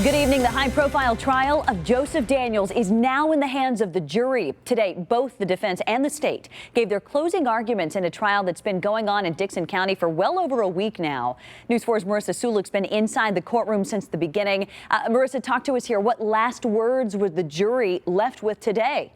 Good evening. The high-profile trial of Joseph Daniels is now in the hands of the jury. Today, both the defense and the state gave their closing arguments in a trial that's been going on in Dickson County for well over a week now. News 4's Marissa Sulek's been inside the courtroom since the beginning. Marissa, talk to us here. What last words was the jury left with today?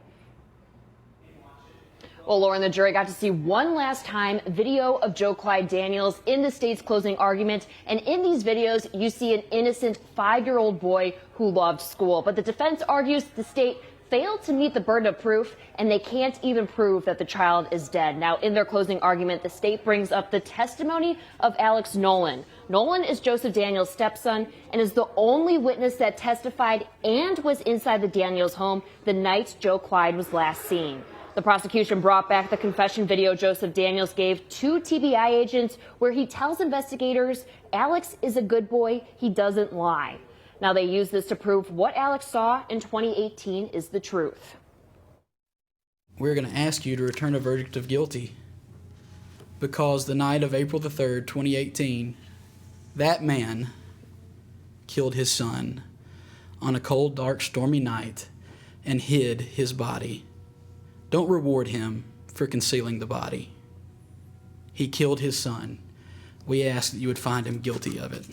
Well, Lauren, the jury got to see one last time video of Joe Clyde Daniels in the state's closing argument. And in these videos, you see an innocent 5-year-old boy who loved school. But the defense argues the state failed to meet the burden of proof, and they can't even prove that the child is dead. Now, in their closing argument, the state brings up the testimony of Alex Nolan. Nolan is Joseph Daniels' stepson and is the only witness that testified and was inside the Daniels home the night Joe Clyde was last seen. The prosecution brought back the confession video Joseph Daniels gave to TBI agents where he tells investigators Alex is a good boy, he doesn't lie. Now they use this to prove what Alex saw in 2018 is the truth. We're going to ask you to return a verdict of guilty because the night of April the 3rd, 2018, that man killed his son on a cold, dark, stormy night and hid his body. Don't reward him for concealing the body. He killed his son. We ask that you would find him guilty of it.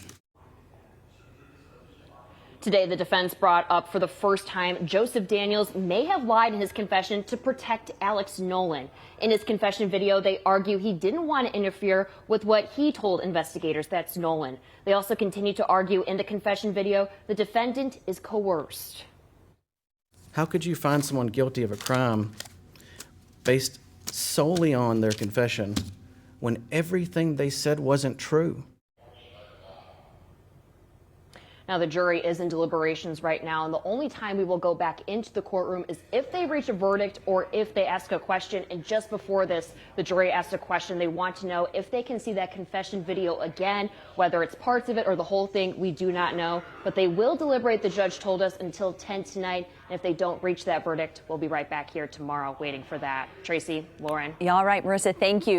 Today, the defense brought up for the first time Joseph Daniels may have lied in his confession to protect Alex Nolan. In his confession video, they argue he didn't want to interfere with what he told investigators, that's Nolan. They also continue to argue in the confession video the defendant is coerced. How could you find someone guilty of a crime based solely on their confession when everything they said wasn't true? Now, the jury is in deliberations right now, and the only time we will go back into the courtroom is if they reach a verdict or if they ask a question. And just before this, the jury asked a question. They want to know if they can see that confession video again, whether it's parts of it or the whole thing. We do not know, but they will deliberate, the judge told us, until 10 tonight. And if they don't reach that verdict, we'll be right back here tomorrow waiting for that. Tracy, Lauren. Yeah, all right, Marissa, thank you.